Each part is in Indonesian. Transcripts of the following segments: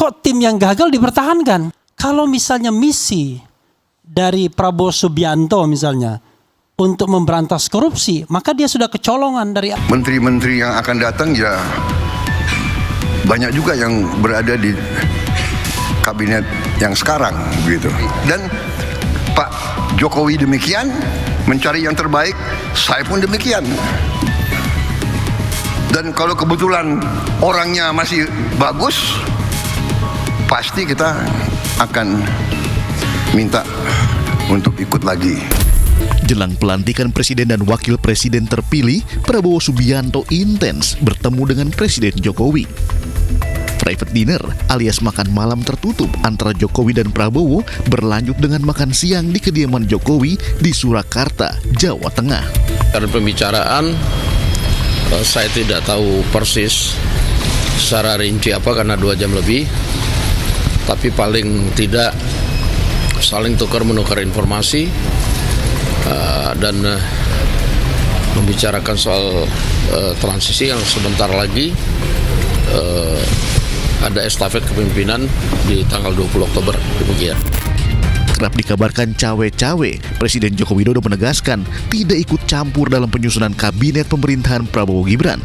kok tim yang gagal dipertahankan? Kalau misalnya misi dari Prabowo Subianto misalnya untuk memberantas korupsi, maka dia sudah kecolongan dari menteri-menteri yang akan datang ya banyak juga yang berada di kabinet yang sekarang gitu. Dan Pak Jokowi demikian mencari yang terbaik, saya pun demikian. Dan kalau kebetulan orangnya masih bagus, pasti kita akan minta untuk ikut lagi. Jelang pelantikan presiden dan wakil presiden terpilih, Prabowo Subianto intens bertemu dengan Presiden Jokowi. Private dinner alias makan malam tertutup antara Jokowi dan Prabowo berlanjut dengan makan siang di kediaman Jokowi di Surakarta, Jawa Tengah. Karena pembicaraan saya tidak tahu persis secara rinci apa karena 2 jam lebih, tapi paling tidak saling tukar-menukar informasi dan membicarakan soal transisi yang sebentar lagi ada estafet kepemimpinan di tanggal 20 Oktober. Demikian. Kerap dikabarkan cawe-cawe, Presiden Joko Widodo menegaskan tidak ikut campur dalam penyusunan kabinet pemerintahan Prabowo Gibran.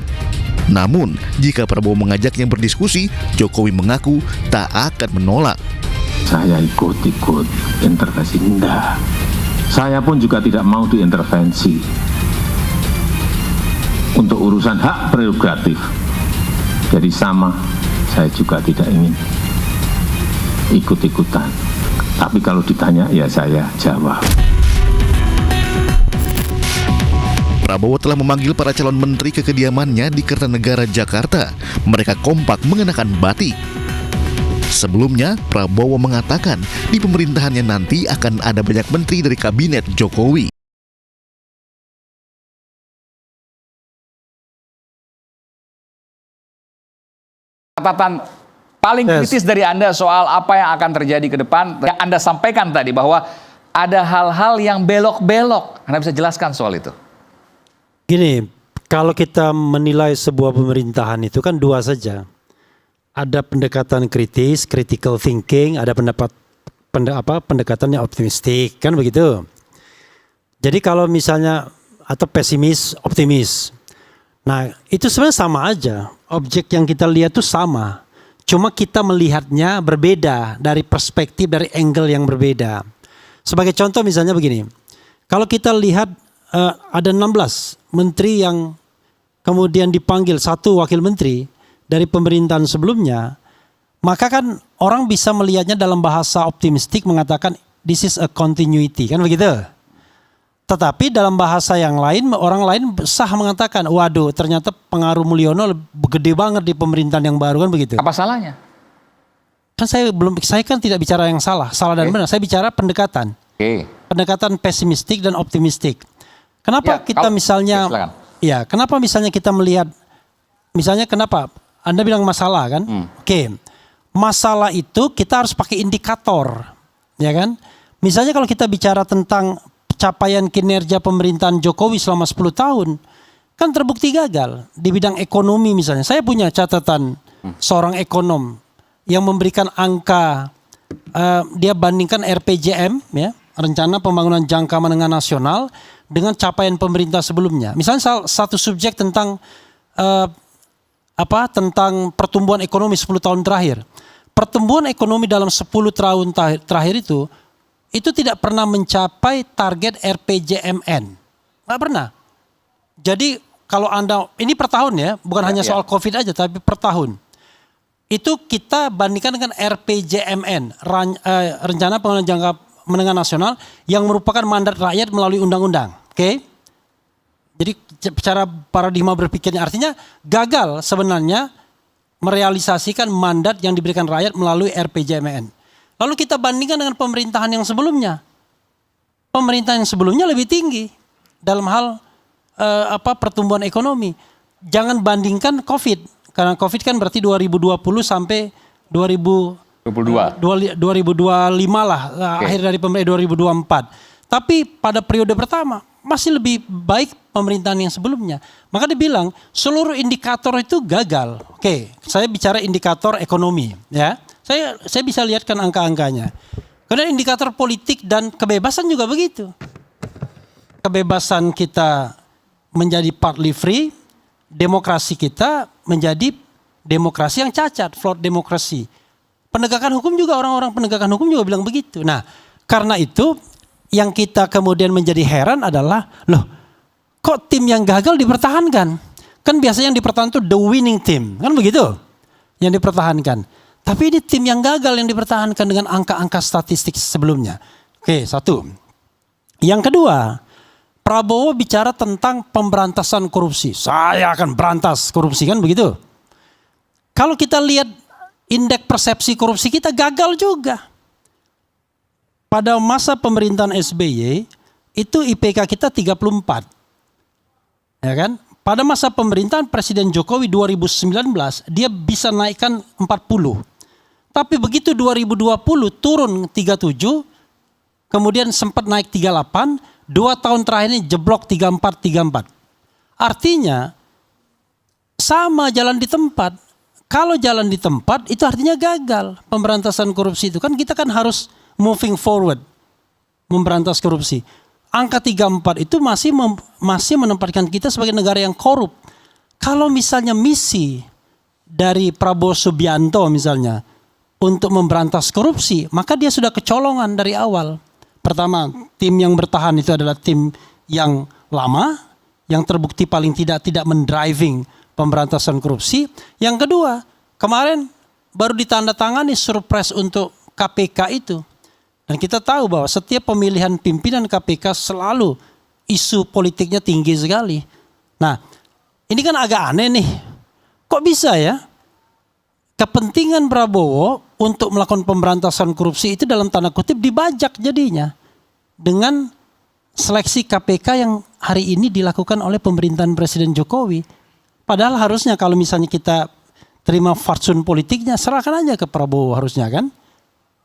Namun, jika Prabowo mengajaknya berdiskusi, Jokowi mengaku tak akan menolak. Saya ikut-ikut intervensi, enggak. Saya pun juga tidak mau diintervensi untuk urusan hak prerogatif. Jadi sama, saya juga tidak ingin ikut-ikutan. Tapi kalau ditanya, ya saya jawab. Prabowo telah memanggil para calon menteri ke kediamannya di Kertanegara, Jakarta. Mereka kompak mengenakan batik. Sebelumnya, Prabowo mengatakan di pemerintahannya nanti akan ada banyak menteri dari kabinet Jokowi. Catatan paling kritis dari Anda soal apa yang akan terjadi ke depan, yang Anda sampaikan tadi bahwa ada hal-hal yang belok-belok. Anda bisa jelaskan soal itu? Gini, kalau kita menilai sebuah pemerintahan itu kan 2 saja. Ada pendekatan kritis, critical thinking, ada pendekatan yang optimistik, kan begitu. Jadi kalau misalnya atau pesimis, optimis. Nah, itu sebenarnya sama aja. Objek yang kita lihat itu sama. Cuma kita melihatnya berbeda dari perspektif, dari angle yang berbeda. Sebagai contoh misalnya begini. Kalau kita lihat ada 16 menteri yang kemudian dipanggil 1 wakil menteri dari pemerintahan sebelumnya, maka kan orang bisa melihatnya dalam bahasa optimistik mengatakan this is a continuity, kan begitu. Tetapi dalam bahasa yang lain, orang lain sah mengatakan, waduh ternyata pengaruh Mulyono gede banget di pemerintahan yang baru, kan begitu. Apa salahnya? Kan saya kan tidak bicara yang salah dan benar. Saya bicara pendekatan. Pendekatan pesimistik dan optimistik. Kenapa kita misalnya, kenapa misalnya kita melihat, misalnya kenapa Anda bilang masalah kan? Masalah itu kita harus pakai indikator, ya kan? Misalnya kalau kita bicara tentang capaian kinerja pemerintahan Jokowi selama 10 tahun, kan terbukti gagal di bidang ekonomi misalnya. Saya punya catatan seorang ekonom yang memberikan angka, dia bandingkan RPJM, ya, Rencana Pembangunan Jangka Menengah Nasional, dengan capaian pemerintah sebelumnya. Misalnya satu subjek tentang tentang pertumbuhan ekonomi 10 tahun terakhir. Pertumbuhan ekonomi dalam 10 tahun terakhir itu tidak pernah mencapai target RPJMN. Nggak pernah. Jadi kalau Anda, ini per tahun ya, bukan hanya soal COVID aja, tapi per tahun. Itu kita bandingkan dengan RPJMN, Rencana Pembangunan Jangka Menengah Nasional, yang merupakan mandat rakyat melalui undang-undang. Oke? Jadi secara paradigma berpikirnya artinya gagal sebenarnya merealisasikan mandat yang diberikan rakyat melalui RPJMN. Lalu kita bandingkan dengan pemerintahan yang sebelumnya. Pemerintahan yang sebelumnya lebih tinggi dalam hal pertumbuhan ekonomi. Jangan bandingkan COVID, karena COVID kan berarti 2020 sampai 2025 lah, akhir dari pemerintahan 2024. Tapi pada periode pertama masih lebih baik pemerintahan yang sebelumnya. Maka dibilang seluruh indikator itu gagal. Oke, saya bicara indikator ekonomi, ya. Saya bisa lihatkan angka-angkanya. Karena indikator politik dan kebebasan juga begitu. Kebebasan kita menjadi partly free, demokrasi kita menjadi demokrasi yang cacat, flawed demokrasi. Penegakan hukum juga, orang-orang penegakan hukum juga bilang begitu. Nah, karena itu yang kita kemudian menjadi heran adalah, loh, kok tim yang gagal dipertahankan? Kan biasanya yang dipertahankan itu the winning team, kan begitu? Yang dipertahankan. Tapi ini tim yang gagal yang dipertahankan dengan angka-angka statistik sebelumnya. Oke, satu. Yang kedua, Prabowo bicara tentang pemberantasan korupsi. Saya akan berantas korupsi, kan begitu? Kalau kita lihat indeks persepsi korupsi kita gagal juga. Pada masa pemerintahan SBY itu IPK kita 34. Ya kan? Pada masa pemerintahan Presiden Jokowi 2019 dia bisa naikkan 40. Tapi begitu 2020 turun 37, kemudian sempat naik 38, 2 tahun terakhir ini jeblok 34. Artinya sama jalan di tempat. Kalau jalan di tempat itu artinya gagal pemberantasan korupsi itu. Kan kita kan harus moving forward memberantas korupsi. Angka 34 itu masih menempatkan kita sebagai negara yang korup. Kalau misalnya misi dari Prabowo Subianto misalnya untuk memberantas korupsi, maka dia sudah kecolongan dari awal. Pertama, tim yang bertahan itu adalah tim yang lama, yang terbukti paling tidak mendriving pemberantasan korupsi. Yang kedua, kemarin baru ditandatangani surpres untuk KPK itu. Dan kita tahu bahwa setiap pemilihan pimpinan KPK selalu isu politiknya tinggi sekali. Nah, ini kan agak aneh nih. Kok bisa ya? Kepentingan Prabowo untuk melakukan pemberantasan korupsi itu dalam tanda kutip dibajak jadinya. Dengan seleksi KPK yang hari ini dilakukan oleh pemerintahan Presiden Jokowi. Padahal harusnya kalau misalnya kita terima fatsun politiknya, serahkan aja ke Prabowo harusnya kan.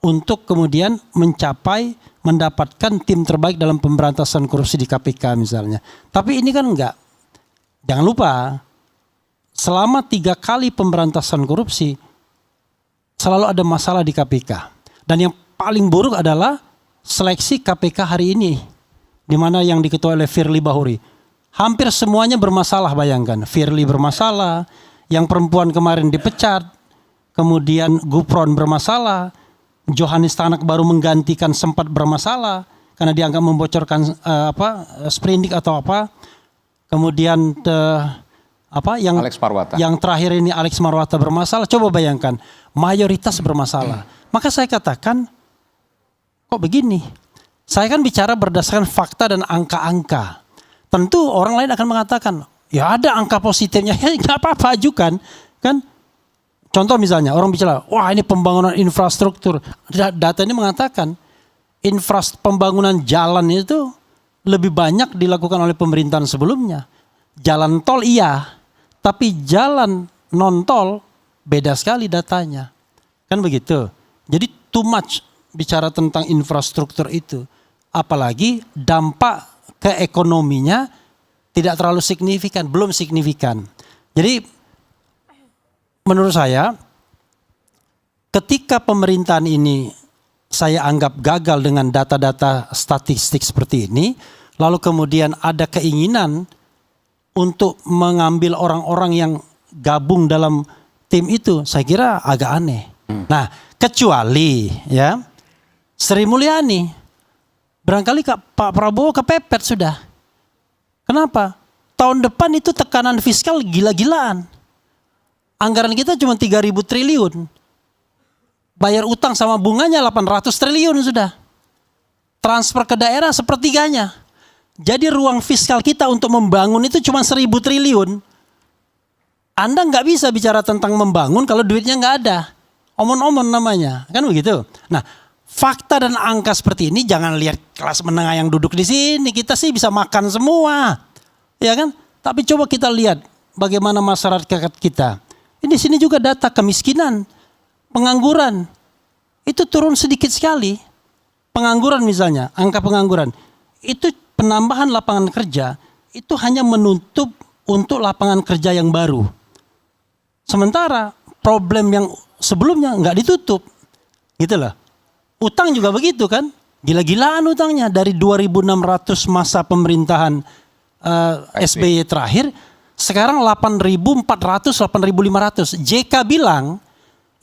Untuk kemudian mendapatkan tim terbaik dalam pemberantasan korupsi di KPK misalnya. Tapi ini kan enggak. Jangan lupa, selama 3 kali pemberantasan korupsi, selalu ada masalah di KPK. Dan yang paling buruk adalah seleksi KPK hari ini. Di mana yang diketuai oleh Firly Bahuri. Hampir semuanya bermasalah, bayangkan. Firly bermasalah, yang perempuan kemarin dipecat, kemudian Gufron bermasalah, Johanis Tanak baru menggantikan sempat bermasalah karena dianggap membocorkan sprindik atau apa. Kemudian yang terakhir ini Alex Marwata bermasalah. Coba bayangkan, mayoritas bermasalah. Maka saya katakan, kok begini? Saya kan bicara berdasarkan fakta dan angka-angka. Tentu orang lain akan mengatakan, ya ada angka positifnya, ya nggak apa-apa ajukan, kan? Contoh misalnya orang bicara, wah ini pembangunan infrastruktur. Data ini mengatakan pembangunan jalan itu lebih banyak dilakukan oleh pemerintahan sebelumnya. Jalan tol iya, tapi jalan non tol beda sekali datanya. Kan begitu. Jadi too much bicara tentang infrastruktur itu. Apalagi dampak ke ekonominya tidak terlalu signifikan, belum signifikan. Jadi menurut saya, ketika pemerintahan ini saya anggap gagal dengan data-data statistik seperti ini, lalu kemudian ada keinginan untuk mengambil orang-orang yang gabung dalam tim itu, saya kira agak aneh. Nah, kecuali ya Sri Mulyani, barangkali Pak Prabowo kepepet sudah. Kenapa? Tahun depan itu tekanan fiskal gila-gilaan. Anggaran kita cuma 3.000 triliun. Bayar utang sama bunganya 800 triliun sudah. Transfer ke daerah sepertiganya. Jadi ruang fiskal kita untuk membangun itu cuma 1.000 triliun. Anda nggak bisa bicara tentang membangun kalau duitnya nggak ada. Omon-omon namanya. Kan begitu. Nah, fakta dan angka seperti ini jangan lihat kelas menengah yang duduk di sini. Kita sih bisa makan semua. Ya kan? Tapi coba kita lihat bagaimana masyarakat kita. Di sini juga data kemiskinan, pengangguran. Itu turun sedikit sekali. Pengangguran misalnya, angka pengangguran. Itu penambahan lapangan kerja, itu hanya menutup untuk lapangan kerja yang baru. Sementara problem yang sebelumnya nggak ditutup. Gitu loh. Utang juga begitu kan. Gila-gilaan utangnya dari 2.600 masa pemerintahan SBY terakhir, sekarang 8.400, 8.500. JK bilang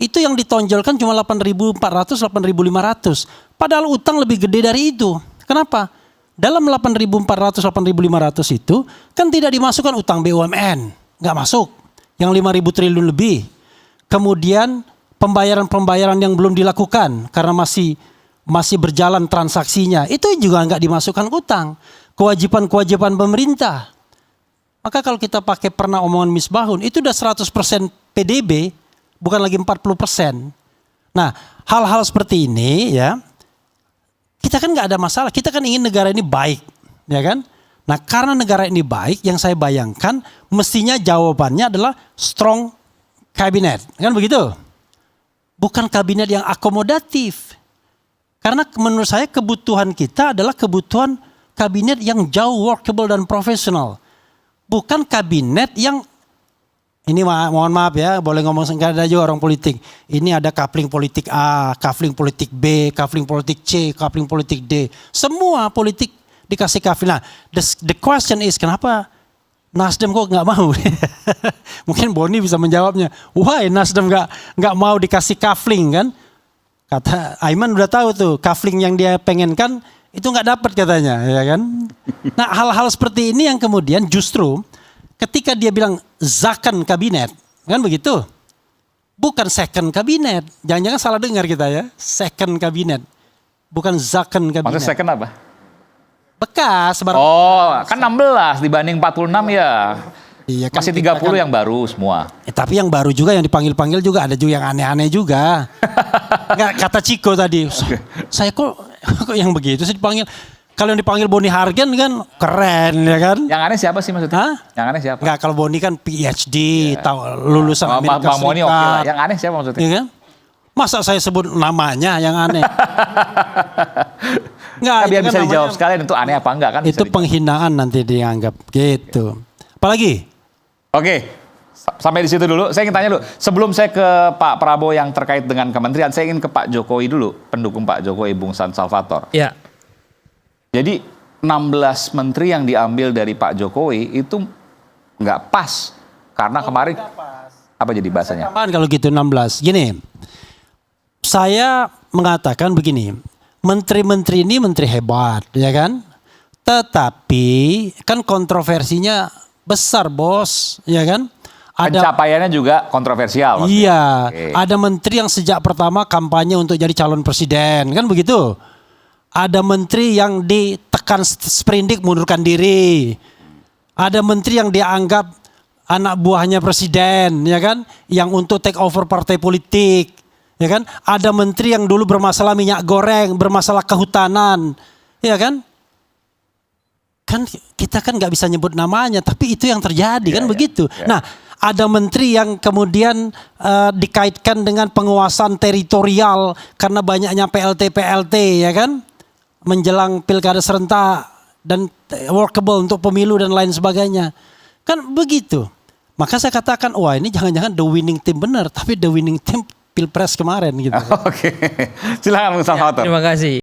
itu yang ditonjolkan cuma 8.400, 8.500. Padahal utang lebih gede dari itu. Kenapa? Dalam 8.400, 8.500 itu kan tidak dimasukkan utang BUMN. Nggak masuk. Yang 5.000 triliun lebih. Kemudian pembayaran-pembayaran yang belum dilakukan karena masih berjalan transaksinya. Itu juga nggak dimasukkan utang. Kewajiban-kewajiban pemerintah. Maka kalau kita pakai pernah omongan Misbahun, itu udah 100% PDB, bukan lagi 40%. Nah, hal-hal seperti ini ya, kita kan nggak ada masalah. Kita kan ingin negara ini baik, ya kan? Nah, karena negara ini baik, yang saya bayangkan mestinya jawabannya adalah strong kabinet, kan begitu? Bukan kabinet yang akomodatif. Karena menurut saya kebutuhan kita adalah kebutuhan kabinet yang jauh workable dan profesional. Bukan kabinet yang, ini mohon maaf ya, boleh ngomong nggak ada juga orang politik. Ini ada coupling politik A, coupling politik B, coupling politik C, coupling politik D. Semua politik dikasih coupling. Nah, the question is kenapa Nasdem kok nggak mau? Mungkin Boni bisa menjawabnya. Why Nasdem nggak mau dikasih coupling kan? Kata Aiman udah tahu tuh coupling yang dia pengenkan itu nggak dapat katanya, ya kan? Nah, hal-hal seperti ini yang kemudian justru ketika dia bilang zakan kabinet, kan begitu? Bukan second kabinet. Jangan-jangan salah dengar kita ya. Second kabinet. Bukan zakan kabinet. Maksudnya second apa? Bekas. Oh, kan 16 dibanding 46 ya. Iya, kan masih 30 kan, yang baru semua. Tapi yang baru juga yang dipanggil-panggil juga ada juga yang aneh-aneh juga. Nggak, kata Ciko tadi, saya kok yang begitu sih dipanggil. Kalau yang dipanggil Boni Hargen kan keren ya kan. Yang aneh siapa sih maksudnya? Hah? Yang aneh siapa? Enggak, kalau Boni kan PhD, lulusan Amerika Bang Boni oke lah. Serikat. Yang aneh siapa maksudnya? Ya kan? Masa saya sebut namanya yang aneh? Nggak, Nah, biar itu kan bisa dijawab namanya, sekalian itu aneh apa enggak kan? itu penghinaan nanti dianggap gitu. Apalagi? Oke, sampai di situ dulu. Saya ingin tanya dulu, sebelum saya ke Pak Prabowo yang terkait dengan kementerian, saya ingin ke Pak Jokowi dulu, pendukung Pak Jokowi, Bung San Salvator. Ya. Jadi 16 menteri yang diambil dari Pak Jokowi itu nggak pas. Karena kemarin, apa jadi bahasanya? Tambahan kalau gitu 16. Gini, saya mengatakan begini, menteri-menteri ini menteri hebat, ya kan? Tetapi kan kontroversinya besar bos, ya kan? Pencapaiannya juga kontroversial. Maksudnya. Iya, Oke. ada menteri yang sejak pertama kampanye untuk jadi calon presiden, kan begitu? Ada menteri yang ditekan sprindik mundurkan diri. Ada menteri yang dianggap anak buahnya presiden, ya kan? Yang untuk take over partai politik, ya kan? Ada menteri yang dulu bermasalah minyak goreng, bermasalah kehutanan, ya kan? Kan kita kan nggak bisa nyebut namanya, tapi itu yang terjadi kan begitu. Nah, ada menteri yang kemudian dikaitkan dengan penguasaan teritorial karena banyaknya PLT ya kan, menjelang pilkada serentak dan workable untuk pemilu dan lain sebagainya, kan begitu. Maka saya katakan, wah ini jangan-jangan the winning team benar, tapi the winning team pilpres kemarin gitu. Oke, silakan Bung Salvator. Terima kasih.